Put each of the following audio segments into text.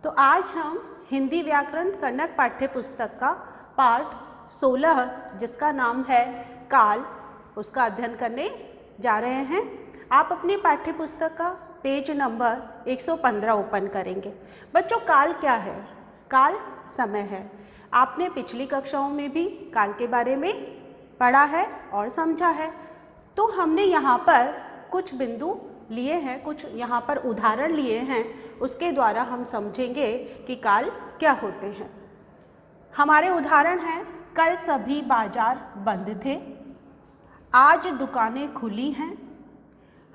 तो आज हम हिंदी व्याकरण कन्नड़ पाठ्य पुस्तक का पाठ 16 जिसका नाम है काल, उसका अध्ययन करने जा रहे हैं। आप अपनी पाठ्य पुस्तक का पेज नंबर 115 ओपन करेंगे। बच्चों, काल क्या है? काल समय है। आपने पिछली कक्षाओं में भी काल के बारे में पढ़ा है और समझा है। तो हमने यहाँ पर कुछ बिंदु लिए हैं, कुछ यहाँ पर उदाहरण लिए हैं, उसके द्वारा हम समझेंगे कि काल क्या होते हैं। हमारे उदाहरण हैं, कल सभी बाजार बंद थे, आज दुकानें खुली हैं,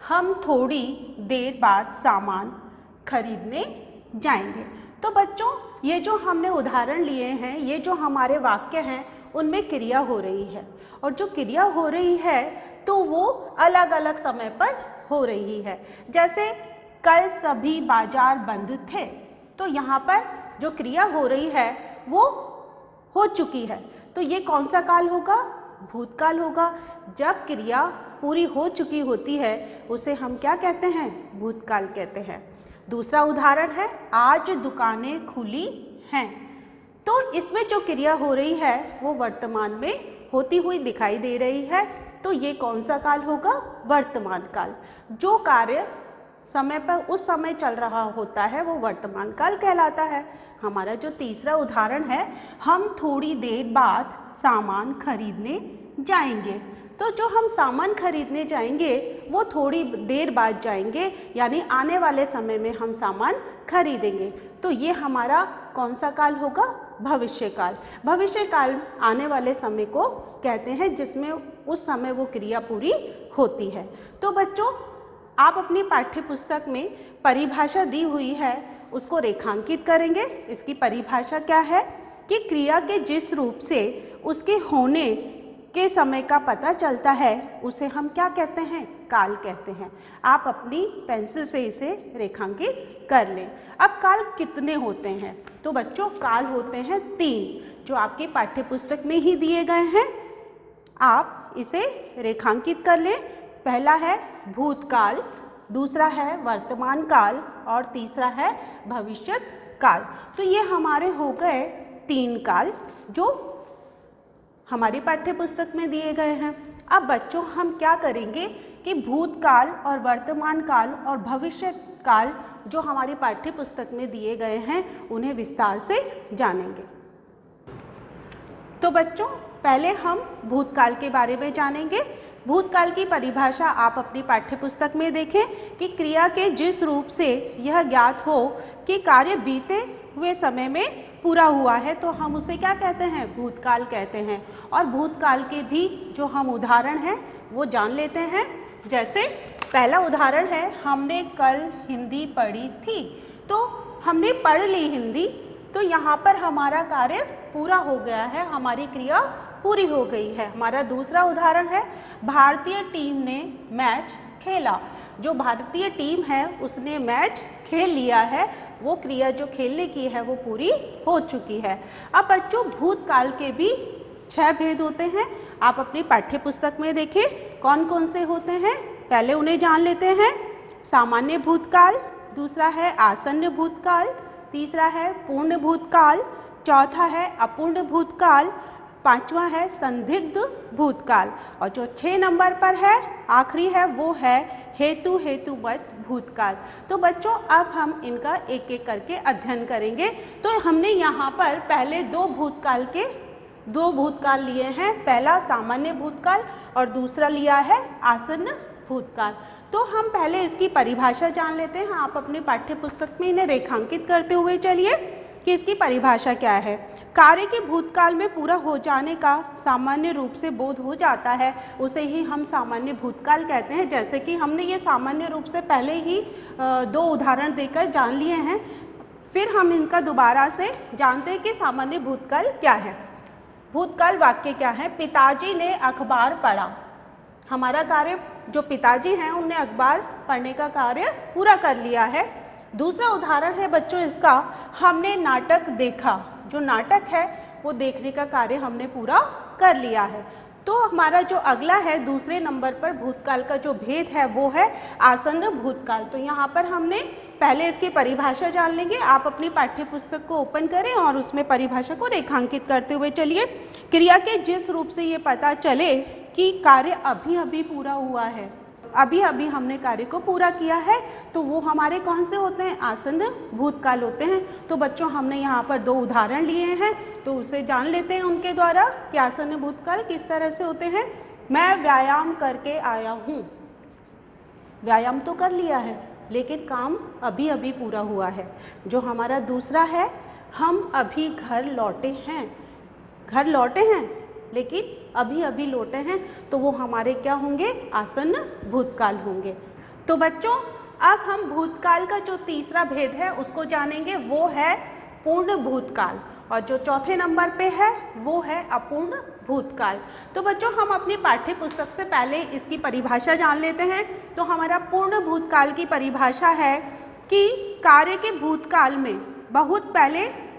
हम थोड़ी देर बाद सामान खरीदने जाएंगे। तो बच्चों, ये जो हमने उदाहरण लिए हैं, ये जो हमारे वाक्य हैं, उनमें क्रिया हो रही है, और जो क्रिया हो रही है तो वो अलग अलग समय पर हो रही है। जैसे कल सभी बाजार बंद थे, तो यहाँ पर जो क्रिया हो रही है वो हो चुकी है, तो ये कौन सा काल होगा? भूतकाल होगा। जब क्रिया पूरी हो चुकी होती है उसे हम क्या कहते हैं? भूतकाल कहते हैं। दूसरा उदाहरण है, आज दुकानें खुली हैं। तो इसमें जो क्रिया हो रही है वो वर्तमान में होती हुई दिखाई दे रही है, तो ये कौन सा काल होगा? वर्तमान काल। जो कार्य समय पर उस समय चल रहा होता है वो वर्तमान काल कहलाता है। हमारा जो तीसरा उदाहरण है, हम थोड़ी देर बाद सामान खरीदने जाएंगे। तो जो हम सामान खरीदने जाएंगे वो थोड़ी देर बाद जाएंगे, यानी आने वाले समय में हम सामान खरीदेंगे। तो ये हमारा कौन सा काल होगा? भविष्य काल। भविष्य काल आने वाले समय को कहते हैं जिसमें उस समय वो क्रिया पूरी होती है। तो बच्चों, आप अपनी पाठ्य पुस्तक में परिभाषा दी हुई है, उसको रेखांकित करेंगे। इसकी परिभाषा क्या है कि क्रिया के जिस रूप से उसके होने के समय का पता चलता है उसे हम क्या कहते हैं? काल कहते हैं। आप अपनी पेंसिल से इसे रेखांकित कर लें। अब काल कितने होते हैं? तो बच्चों, काल होते हैं 3, जो आपकी पाठ्य पुस्तक में ही दिए गए हैं। आप इसे रेखांकित कर लें। पहला है भूतकाल, दूसरा है वर्तमान काल और तीसरा है भविष्यत काल। तो ये हमारे हो गए 3 काल जो हमारी पाठ्य पुस्तक में दिए गए हैं। अब बच्चों, हम क्या करेंगे कि भूतकाल और वर्तमान काल और भविष्य काल जो हमारी पाठ्य पुस्तक में दिए गए हैं उन्हें विस्तार से जानेंगे। तो बच्चों, पहले हम भूतकाल के बारे में जानेंगे। भूतकाल की परिभाषा आप अपनी पाठ्य पुस्तक में देखें कि क्रिया के जिस रूप से यह ज्ञात हो कि कार्य बीते हुए समय में पूरा हुआ है तो हम उसे क्या कहते हैं? भूतकाल कहते हैं। और भूतकाल के भी जो हम उदाहरण हैं वो जान लेते हैं। जैसे पहला उदाहरण है, हमने कल हिंदी पढ़ी थी। तो हमने पढ़ ली हिंदी, तो यहाँ पर हमारा कार्य पूरा हो गया है, हमारी क्रिया पूरी हो गई है। हमारा दूसरा उदाहरण है, भारतीय टीम ने मैच खेला। जो भारतीय टीम है उसने मैच खेल लिया है, वो क्रिया जो खेलने की है वो पूरी हो चुकी है। अब बच्चों, भूतकाल के भी 6 भेद होते हैं। आप अपनी पाठ्य पुस्तक में देखें कौन कौन से होते हैं। पहले उन्हें जान लेते हैं। सामान्य भूतकाल, दूसरा है आसन्न भूतकाल, तीसरा है पूर्ण भूतकाल, चौथा है अपूर्ण भूतकाल, 5वां है संदिग्ध भूतकाल, और जो 6 नंबर पर है, आखिरी है, वो है हेतुवत भूतकाल। तो बच्चों, अब हम इनका एक एक करके अध्ययन करेंगे। तो हमने यहाँ पर पहले 2 भूतकाल लिए हैं। पहला सामान्य भूतकाल और दूसरा लिया है आसन्न भूतकाल। तो हम पहले इसकी परिभाषा जान लेते हैं। आप अपने पाठ्य पुस्तक में इन्हें रेखांकित करते हुए चलिए कि इसकी परिभाषा क्या है। कार्य के भूतकाल में पूरा हो जाने का सामान्य रूप से बोध हो जाता है, उसे ही हम सामान्य भूतकाल कहते हैं। जैसे कि हमने ये सामान्य रूप से पहले ही 2 उदाहरण देकर जान लिए हैं, फिर हम इनका दोबारा से जानते हैं कि सामान्य भूतकाल क्या है। भूतकाल वाक्य क्या है? पिताजी ने अखबार पढ़ा। हमारा कार्य, जो पिताजी हैं उनने अखबार पढ़ने का कार्य पूरा कर लिया है। दूसरा उदाहरण है बच्चों इसका, हमने नाटक देखा। जो नाटक है वो देखने का कार्य हमने पूरा कर लिया है। तो हमारा जो अगला है दूसरे नंबर पर भूतकाल का जो भेद है वो है आसन्न भूतकाल। तो यहाँ पर हमने पहले इसकी परिभाषा जान लेंगे। आप अपनी पाठ्य पुस्तक को ओपन करें और उसमें परिभाषा को रेखांकित करते हुए चलिए। क्रिया के जिस रूप से ये पता चले कि कार्य अभी अभी पूरा हुआ है, अभी अभी हमने कार्य को पूरा किया है, तो वो हमारे कौन से होते हैं? आसन्न भूतकाल होते हैं। तो बच्चों हमने यहाँ पर 2 उदाहरण लिए हैं, तो उसे जान लेते हैं उनके द्वारा कि आसन्न भूतकाल किस तरह से होते हैं। मैं व्यायाम करके आया हूँ। व्यायाम तो कर लिया है लेकिन काम अभी अभी पूरा हुआ है। जो हमारा दूसरा है, हम अभी घर लौटे हैं। घर लौटे हैं लेकिन अभी अभी लौटे हैं, तो वो हमारे क्या होंगे? आसन्न भूतकाल होंगे। तो बच्चों अब हम भूतकाल का जो तीसरा भेद है उसको जानेंगे, वो है पूर्ण भूतकाल, और जो चौथे नंबर पे है वो है अपूर्ण भूतकाल। तो बच्चों हम अपनी पाठ्य पुस्तक से पहले इसकी परिभाषा जान लेते हैं। तो हमारा पूर्ण भूतकाल की परिभाषा है कि कार्य के भूतकाल में बहुत पहले,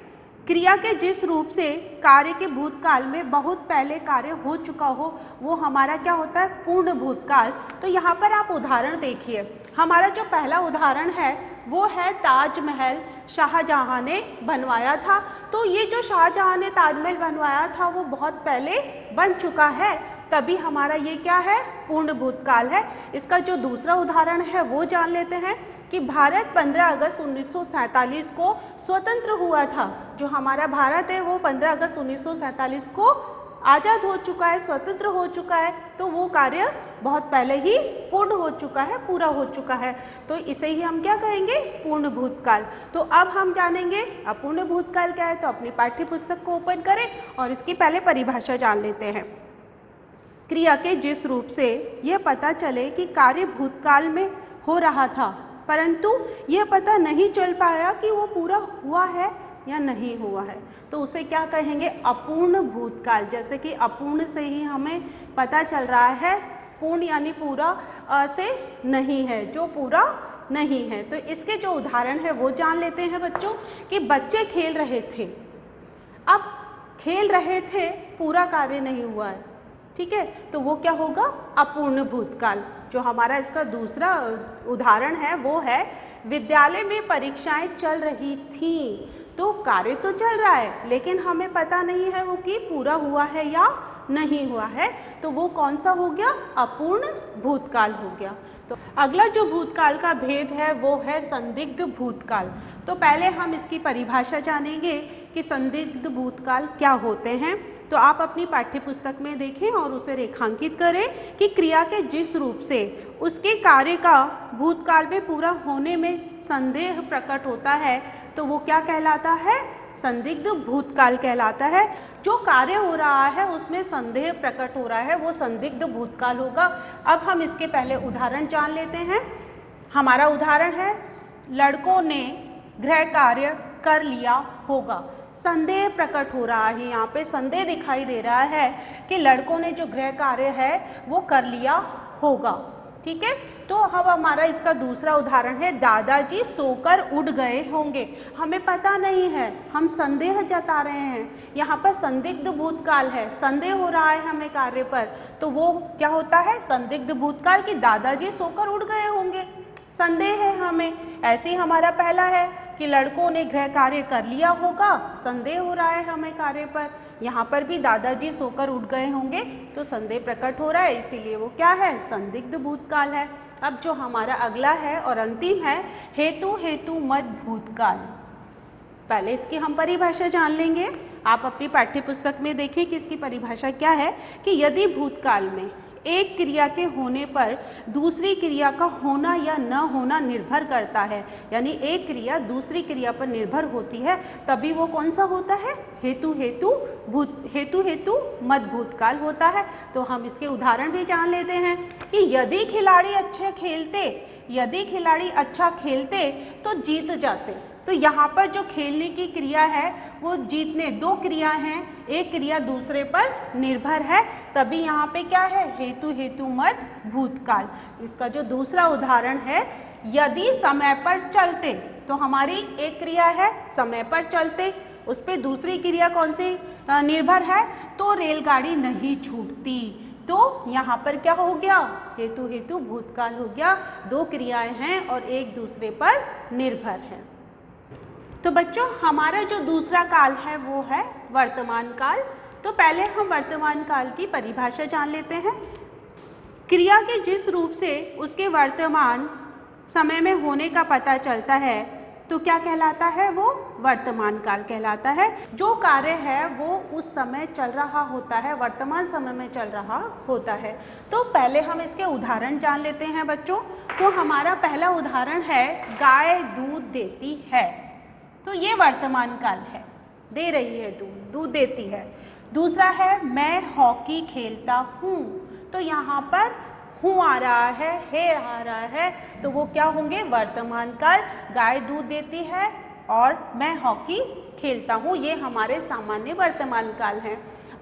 क्रिया के जिस रूप से कार्य के भूतकाल में बहुत पहले कार्य हो चुका हो, वो हमारा क्या होता है? पूर्ण भूतकाल। तो यहाँ पर आप उदाहरण देखिए। हमारा जो पहला उदाहरण है वो है ताजमहल शाहजहां ने बनवाया था। तो ये जो शाहजहां ने ताजमहल बनवाया था वो बहुत पहले बन चुका है, तभी हमारा ये क्या है? पूर्ण भूतकाल है। इसका जो दूसरा उदाहरण है वो जान लेते हैं कि भारत 15 अगस्त 1947 को स्वतंत्र हुआ था। जो हमारा भारत है वो 15 अगस्त 1947 को आज़ाद हो चुका है, स्वतंत्र हो चुका है, तो वो कार्य बहुत पहले ही पूर्ण हो चुका है, पूरा हो चुका है। तो इसे ही हम क्या कहेंगे? पूर्ण भूतकाल। तो अब हम जानेंगे अपूर्ण भूतकाल क्या है। तो अपनी पाठ्य पुस्तक को ओपन करें और इसकी पहले परिभाषा जान लेते हैं। क्रिया के जिस रूप से यह पता चले कि कार्य भूतकाल में हो रहा था, परंतु यह पता नहीं चल पाया कि वो पूरा हुआ है या नहीं हुआ है, तो उसे क्या कहेंगे? अपूर्ण भूतकाल। जैसे कि अपूर्ण से ही हमें पता चल रहा है, पूर्ण यानी पूरा से नहीं है, जो पूरा नहीं है। तो इसके जो उदाहरण है वो जान लेते हैं बच्चों कि बच्चे खेल रहे थे। अब खेल रहे थे, पूरा कार्य नहीं हुआ है, ठीक है, तो वो क्या होगा? अपूर्ण भूतकाल। जो हमारा इसका दूसरा उदाहरण है वो है विद्यालय में परीक्षाएं चल रही थीं। तो कार्य तो चल रहा है लेकिन हमें पता नहीं है वो कि पूरा हुआ है या नहीं हुआ है, तो वो कौन सा हो गया? अपूर्ण भूतकाल हो गया। तो अगला जो भूतकाल का भेद है वो है संदिग्ध भूतकाल। तो पहले हम इसकी परिभाषा जानेंगे कि संदिग्ध भूतकाल क्या होते हैं। तो आप अपनी पाठ्य पुस्तक में देखें और उसे रेखांकित करें कि क्रिया के जिस रूप से उसके कार्य का भूतकाल में पूरा होने में संदेह प्रकट होता है, तो वो क्या कहलाता है? संदिग्ध भूतकाल कहलाता है। जो कार्य हो रहा है उसमें संदेह प्रकट हो रहा है, वो संदिग्ध भूतकाल होगा। अब हम इसके पहले उदाहरण जान लेते हैं। हमारा उदाहरण है लड़कों ने गृह कार्य कर लिया होगा। संदेह प्रकट हो रहा है, यहाँ पे संदेह दिखाई दे रहा है कि लड़कों ने जो गृह कार्य है वो कर लिया होगा, ठीक है। तो अब हमारा इसका दूसरा उदाहरण है दादाजी सोकर उठ गए होंगे। हमें पता नहीं है, हम संदेह जता रहे हैं, यहाँ पर संदिग्ध भूतकाल है, संदेह हो रहा है हमें कार्य पर, तो वो क्या होता है? संदिग्ध भूतकाल कि दादाजी सोकर उठ गए होंगे, संदेह है हमें। ऐसे ही हमारा पहला है कि लड़कों ने गृह कार्य कर लिया होगा, संदेह हो रहा है हमें कार्य पर, यहाँ पर भी दादाजी सोकर उठ गए होंगे, तो संदेह प्रकट हो रहा है, इसीलिए वो क्या है? संदिग्ध भूतकाल है। अब जो हमारा अगला है और अंतिम है हेतु हेतु मत भूतकाल। पहले इसकी हम परिभाषा जान लेंगे। आप अपनी पाठ्य पुस्तक में देखें कि इसकी परिभाषा क्या है कि यदि भूतकाल में एक क्रिया के होने पर दूसरी क्रिया का होना या न होना निर्भर करता है, यानी एक क्रिया दूसरी क्रिया पर निर्भर होती है, तभी वो कौन सा होता है? हेतु हेतु मत भूतकाल होता है। तो हम इसके उदाहरण भी जान लेते हैं कि यदि खिलाड़ी अच्छा खेलते तो जीत जाते। तो यहाँ पर जो खेलने की क्रिया है वो जीतने, दो क्रिया हैं, एक क्रिया दूसरे पर निर्भर है, तभी यहाँ पे क्या है? हेतु हेतु मत भूतकाल। इसका जो दूसरा उदाहरण है यदि समय पर चलते, तो हमारी एक क्रिया है समय पर चलते, उस पर दूसरी क्रिया कौन सी निर्भर है, तो रेलगाड़ी नहीं छूटती। तो यहाँ पर क्या हो गया, हेतु हेतु भूतकाल हो गया। दो क्रियाएं हैं और एक दूसरे पर निर्भर है। तो बच्चों हमारा जो दूसरा काल है वो है वर्तमान काल। तो पहले हम वर्तमान काल की परिभाषा जान लेते हैं। क्रिया के जिस रूप से उसके वर्तमान समय में होने का पता चलता है तो क्या कहलाता है, वो वर्तमान काल कहलाता है। जो कार्य है वो उस समय चल रहा होता है, वर्तमान समय में चल रहा होता है। तो पहले हम इसके उदाहरण जान लेते हैं बच्चों। तो हमारा पहला उदाहरण है गाय दूध देती है, तो ये वर्तमान काल है, दे रही है दूध, दूध देती है। दूसरा है मैं हॉकी खेलता हूँ, तो यहाँ पर हूँ आ रहा है आ रहा है, तो वो क्या होंगे, वर्तमान काल। गाय दूध देती है और मैं हॉकी खेलता हूँ, ये हमारे सामान्य वर्तमान काल हैं।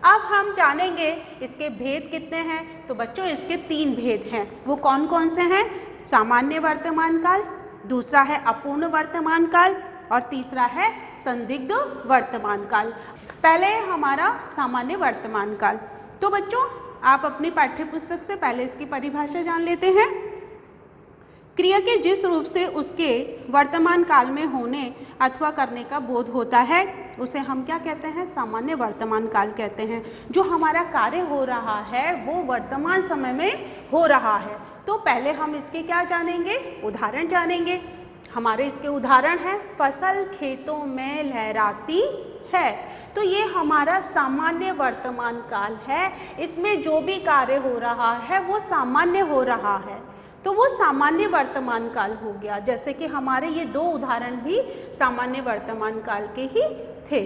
अब हम जानेंगे इसके भेद कितने हैं। तो बच्चों इसके 3 भेद हैं। वो कौन कौन से हैं, सामान्य वर्तमान काल, दूसरा है अपूर्ण वर्तमान काल और तीसरा है संदिग्ध वर्तमान काल। पहले हमारा सामान्य वर्तमान काल। तो बच्चों आप अपनी पाठ्य पुस्तक से पहले इसकी परिभाषा जान लेते हैं। क्रिया के जिस रूप से उसके वर्तमान काल में होने अथवा करने का बोध होता है उसे हम क्या कहते हैं, सामान्य वर्तमान काल कहते हैं। जो हमारा कार्य हो रहा है वो वर्तमान समय में हो रहा है। तो पहले हम इसके क्या जानेंगे, उदाहरण जानेंगे। हमारे इसके उदाहरण हैं फसल खेतों में लहराती है, तो ये हमारा सामान्य वर्तमान काल है। इसमें जो भी कार्य हो रहा है वो सामान्य हो रहा है, तो वो सामान्य वर्तमान काल हो गया। जैसे कि हमारे ये 2 उदाहरण भी सामान्य वर्तमान काल के ही थे।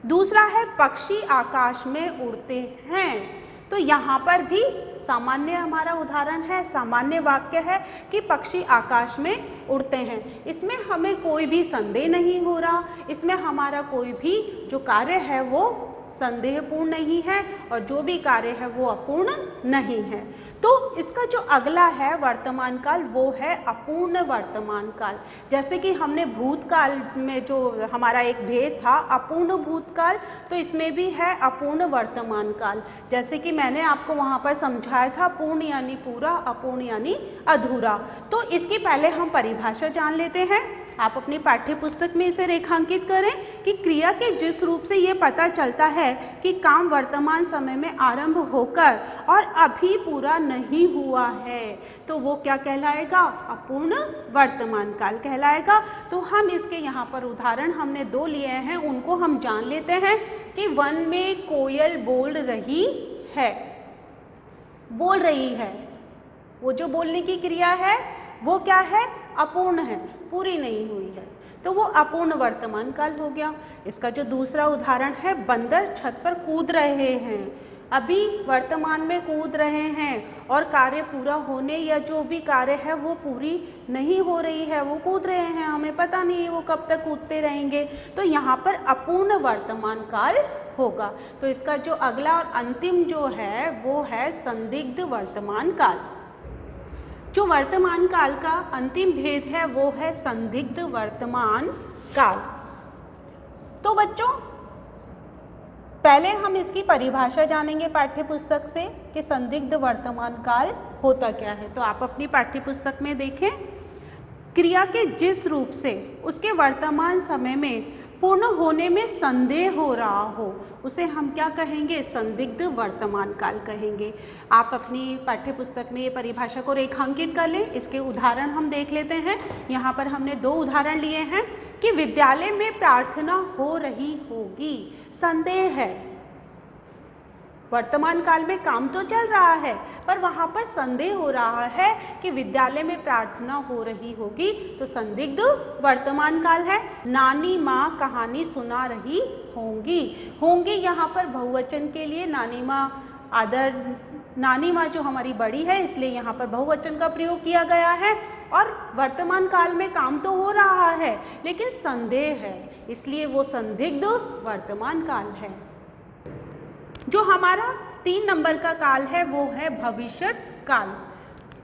दूसरा है पक्षी आकाश में उड़ते हैं, तो यहाँ पर भी सामान्य हमारा उदाहरण है, सामान्य वाक्य है कि पक्षी आकाश में उड़ते हैं। इसमें हमें कोई भी संदेह नहीं हो रहा, इसमें हमारा कोई भी जो कार्य है वो संदेहपूर्ण नहीं है और जो भी कार्य है वो अपूर्ण नहीं है। तो इसका जो अगला है वर्तमान काल वो है अपूर्ण वर्तमान काल। जैसे कि हमने भूतकाल में जो हमारा एक भेद था अपूर्ण भूतकाल, तो इसमें भी है अपूर्ण वर्तमान काल। जैसे कि मैंने आपको वहाँ पर समझाया था, पूर्ण यानी पूरा, अपूर्ण यानी अधूरा। तो इसकी पहले हम परिभाषा जान लेते हैं। आप अपनी पाठ्य पुस्तक में इसे रेखांकित करें कि क्रिया के जिस रूप से ये पता चलता है कि काम वर्तमान समय में आरंभ होकर और अभी पूरा नहीं हुआ है तो वो क्या कहलाएगा, अपूर्ण वर्तमान काल कहलाएगा। तो हम इसके यहाँ पर उदाहरण हमने 2 लिए हैं, उनको हम जान लेते हैं कि वन में कोयल बोल रही है। बोल रही है, वो जो बोलने की क्रिया है वो क्या है, अपूर्ण है, पूरी नहीं हुई है, तो वो अपूर्ण वर्तमान काल हो गया। इसका जो दूसरा उदाहरण है बंदर छत पर कूद रहे हैं, अभी वर्तमान में कूद रहे हैं और कार्य पूरा होने या जो भी कार्य है वो पूरी नहीं हो रही है, वो कूद रहे हैं, हमें पता नहीं है वो कब तक कूदते रहेंगे, तो यहाँ पर अपूर्ण वर्तमान काल होगा। तो इसका जो अगला और अंतिम जो है वो है संदिग्ध वर्तमान काल। जो वर्तमान काल का अंतिम भेद है वो है संदिग्ध वर्तमान काल। तो बच्चों पहले हम इसकी परिभाषा जानेंगे पाठ्य पुस्तक से कि संदिग्ध वर्तमान काल होता क्या है। तो आप अपनी पाठ्य पुस्तक में देखें, क्रिया के जिस रूप से उसके वर्तमान समय में पूर्ण होने में संदेह हो रहा हो उसे हम क्या कहेंगे, संदिग्ध वर्तमान काल कहेंगे। आप अपनी पाठ्य पुस्तक में ये परिभाषा को रेखांकित कर लें। इसके उदाहरण हम देख लेते हैं। यहाँ पर हमने 2 उदाहरण लिए हैं कि विद्यालय में प्रार्थना हो रही होगी, संदेह है, वर्तमान काल में काम तो चल रहा है पर वहाँ पर संदेह हो रहा है कि विद्यालय में प्रार्थना हो रही होगी, तो संदिग्ध वर्तमान काल है। नानी माँ कहानी सुना रही होंगी, होंगी यहाँ पर बहुवचन के लिए नानी माँ आदर, नानी माँ जो हमारी बड़ी है इसलिए यहाँ पर बहुवचन का प्रयोग किया गया है। और वर्तमान काल में काम तो हो रहा है लेकिन संदेह है, इसलिए वो संदिग्ध वर्तमान काल है। जो हमारा 3 नंबर का काल है वो है भविष्यत काल।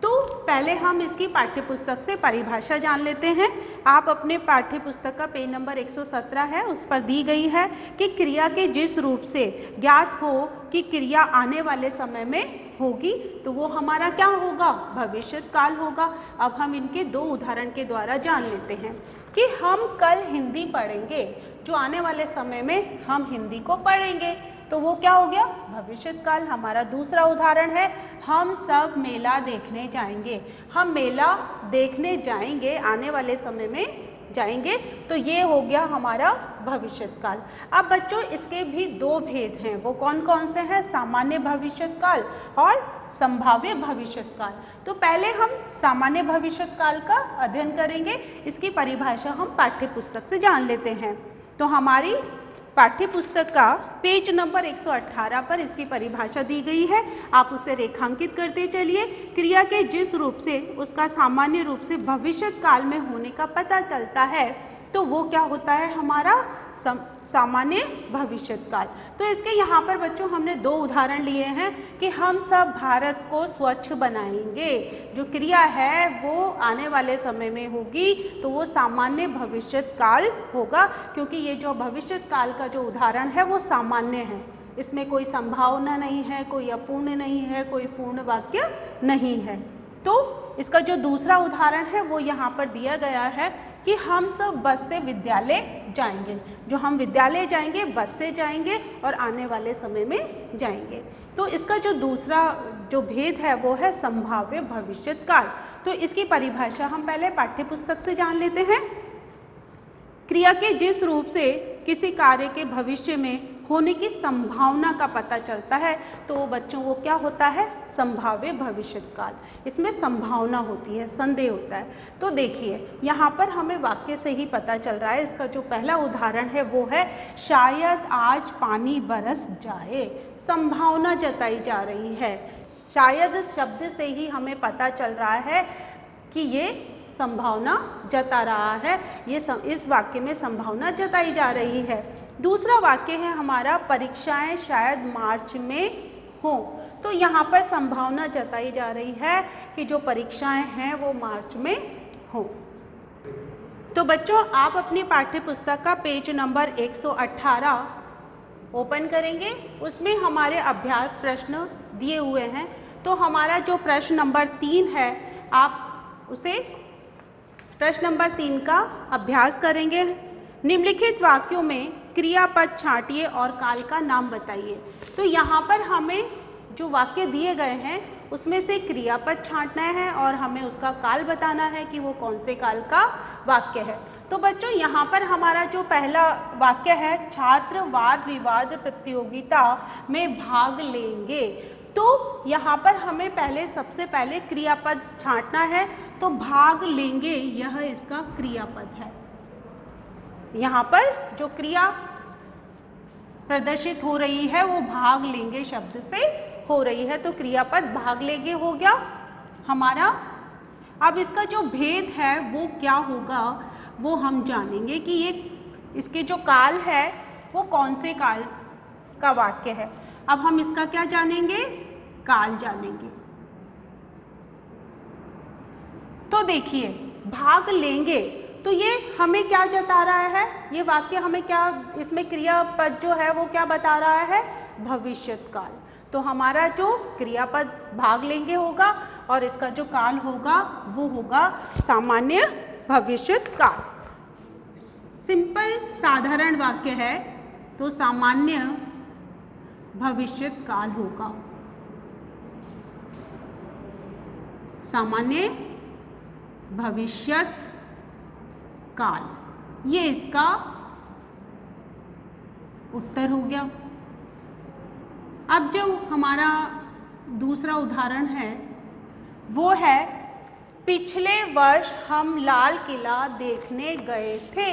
तो पहले हम इसकी पाठ्यपुस्तक से परिभाषा जान लेते हैं। आप अपने पाठ्यपुस्तक का पेज नंबर 117 है, उस पर दी गई है कि क्रिया के जिस रूप से ज्ञात हो कि क्रिया आने वाले समय में होगी तो वो हमारा क्या होगा, भविष्यत काल होगा। अब हम इनके दो उदाहरण के द्वारा जान लेते हैं कि हम कल हिंदी पढ़ेंगे, जो आने वाले समय में हम हिंदी को पढ़ेंगे, तो वो क्या हो गया, भविष्यत काल। हमारा दूसरा उदाहरण है, हम सब मेला देखने जाएंगे। हम मेला देखने जाएंगे, आने वाले समय में जाएंगे, तो ये हो गया हमारा भविष्यत काल। अब बच्चों इसके भी दो भेद हैं, वो कौन कौन से हैं, सामान्य भविष्यत काल और संभाव्य भविष्यत काल। तो पहले हम सामान्य भविष्यत काल का अध्ययन करेंगे, इसकी परिभाषा हम पाठ्यपुस्तक से जान लेते हैं। तो हमारी पाठ्यपुस्तक का पेज नंबर 118 पर इसकी परिभाषा दी गई है, आप उसे रेखांकित करते चलिए। क्रिया के जिस रूप से उसका सामान्य रूप से भविष्यत काल में होने का पता चलता है तो वो क्या होता है, हमारा सामान्य भविष्यत काल। तो इसके यहाँ पर बच्चों हमने दो उदाहरण लिए हैं कि हम सब भारत को स्वच्छ बनाएंगे। जो क्रिया है वो आने वाले समय में होगी तो वो सामान्य भविष्यत काल होगा, क्योंकि ये जो भविष्यत काल का जो उदाहरण है वो सामान्य है, इसमें कोई संभावना नहीं है, कोई अपूर्ण नहीं है, कोई पूर्ण वाक्य नहीं है। तो इसका जो दूसरा उदाहरण है वो यहाँ पर दिया गया है कि हम सब बस से विद्यालय जाएंगे। जो हम विद्यालय जाएंगे बस से जाएंगे और आने वाले समय में जाएंगे। तो इसका जो दूसरा जो भेद है वो है संभाव्य भविष्यत काल। तो इसकी परिभाषा हम पहले पाठ्यपुस्तक से जान लेते हैं। क्रिया के जिस रूप से किसी कार्य के भविष्य में होने की संभावना का पता चलता है तो बच्चों वो क्या होता है, संभाव्य भविष्यत काल। इसमें संभावना होती है, संदेह होता है। तो देखिए यहाँ पर हमें वाक्य से ही पता चल रहा है। इसका जो पहला उदाहरण है वो है, शायद आज पानी बरस जाए। संभावना जताई जा रही है। शायद शब्द से ही हमें पता चल रहा है कि ये संभावना जता रहा है, ये इस वाक्य में संभावना जताई जा रही है। दूसरा वाक्य है हमारा, परीक्षाएं शायद मार्च में हो। तो यहाँ पर संभावना जताई जा रही है कि जो परीक्षाएं हैं वो मार्च में हो। तो बच्चों आप अपनी पाठ्यपुस्तक का पेज नंबर 118 ओपन करेंगे, उसमें हमारे अभ्यास प्रश्न दिए हुए हैं। तो हमारा जो प्रश्न नंबर 3 है, आप उसे प्रश्न नंबर 3 का अभ्यास करेंगे। निम्नलिखित वाक्यों में क्रियापद छांटिए और काल का नाम बताइए। तो यहाँ पर हमें जो वाक्य दिए गए हैं उसमें से क्रियापद छांटना है और हमें उसका काल बताना है कि वो कौन से काल का वाक्य है। तो बच्चों यहाँ पर हमारा जो पहला वाक्य है, छात्र वाद विवाद प्रतियोगिता में भाग लेंगे। तो यहाँ पर हमें सबसे पहले क्रियापद छांटना है। तो भाग लेंगे यह इसका क्रियापद है। यहाँ पर जो क्रिया प्रदर्शित हो रही है वो भाग लेंगे शब्द से हो रही है, तो क्रियापद भाग लेंगे हो गया हमारा। अब इसका जो भेद है वो क्या होगा वो हम जानेंगे कि ये इसके जो काल है वो कौन से काल का वाक्य है। अब हम इसका क्या जानेंगे, काल जानेंगे। तो देखिए भाग लेंगे, तो ये हमें क्या जता रहा है, ये वाक्य हमें क्या, इसमें क्रियापद जो है वो क्या बता रहा है, भविष्यत काल। तो हमारा जो क्रियापद भाग लेंगे होगा और इसका जो काल होगा वो होगा सामान्य भविष्यत काल। सिंपल साधारण वाक्य है तो सामान्य भविष्यत काल होगा। सामान्य भविष्यत काल, ये इसका उत्तर हो गया। अब जो हमारा दूसरा उदाहरण है वो है, पिछले वर्ष हम लाल किला देखने गए थे।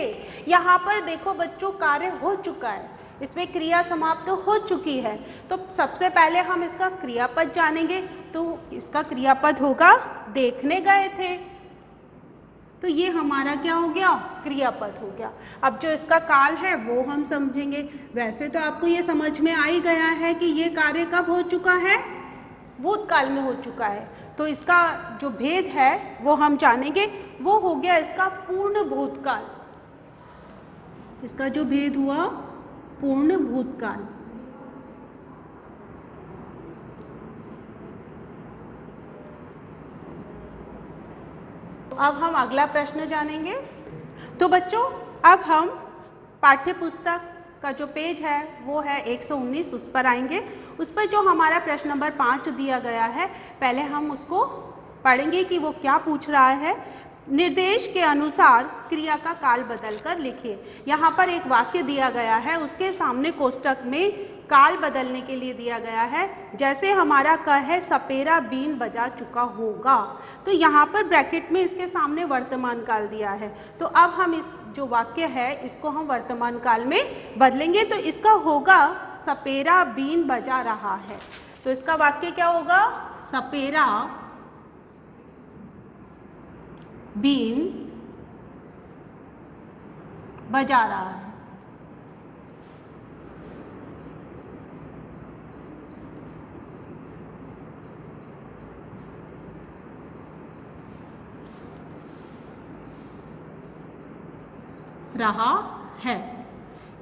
यहाँ पर देखो बच्चों कार्य हो चुका है, इसमें क्रिया समाप्त हो चुकी है। तो सबसे पहले हम इसका क्रियापद जानेंगे। तो इसका क्रियापद होगा देखने गए थे। तो ये हमारा क्या हो गया, क्रियापद हो गया। अब जो इसका काल है वो हम समझेंगे। वैसे तो आपको ये समझ में आ ही गया है कि ये कार्य कब हो चुका है, भूतकाल में हो चुका है। तो इसका जो भेद है वो हम जानेंगे, वो हो गया इसका पूर्ण भूतकाल। इसका जो भेद हुआ पूर्ण भूतकाल। अब हम अगला प्रश्न जानेंगे। तो बच्चों अब हम पाठ्य पुस्तक का जो पेज है वो है 119, उस पर आएंगे। उस पर जो हमारा प्रश्न नंबर 5 दिया गया है, पहले हम उसको पढ़ेंगे कि वो क्या पूछ रहा है। निर्देश के अनुसार क्रिया का काल बदलकर लिखिए। यहाँ पर एक वाक्य दिया गया है, उसके सामने कोष्टक में काल बदलने के लिए दिया गया है। जैसे हमारा क है सपेरा बीन बजा चुका होगा, तो यहाँ पर ब्रैकेट में इसके सामने वर्तमान काल दिया है। तो अब हम इस जो वाक्य है इसको हम वर्तमान काल में बदलेंगे। तो इसका होगा सपेरा बीन बजा रहा है। तो इसका वाक्य क्या होगा? सपेरा बीन बजा रहा है। रहा है।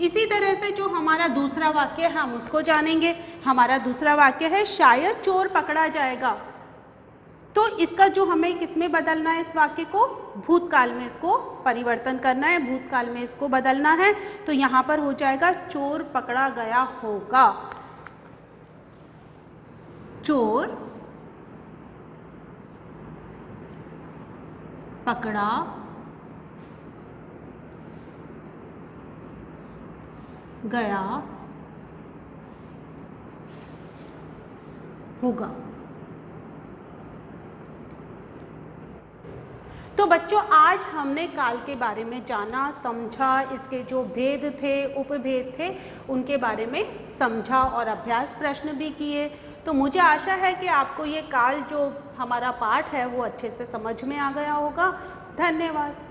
इसी तरह से जो हमारा दूसरा वाक्य है हम उसको जानेंगे। हमारा दूसरा वाक्य है शायद चोर पकड़ा जाएगा। तो इसका जो हमें किसमें बदलना है, इस वाक्य को भूतकाल में इसको परिवर्तन करना है, भूतकाल में इसको बदलना है। तो यहाँ पर हो जाएगा चोर पकड़ा गया होगा। चोर पकड़ा गया होगा। तो बच्चों आज हमने काल के बारे में जाना, समझा, इसके जो भेद थे, उपभेद थे, उनके बारे में समझा और अभ्यास प्रश्न भी किए। तो मुझे आशा है कि आपको ये काल जो हमारा पाठ है वो अच्छे से समझ में आ गया होगा। धन्यवाद।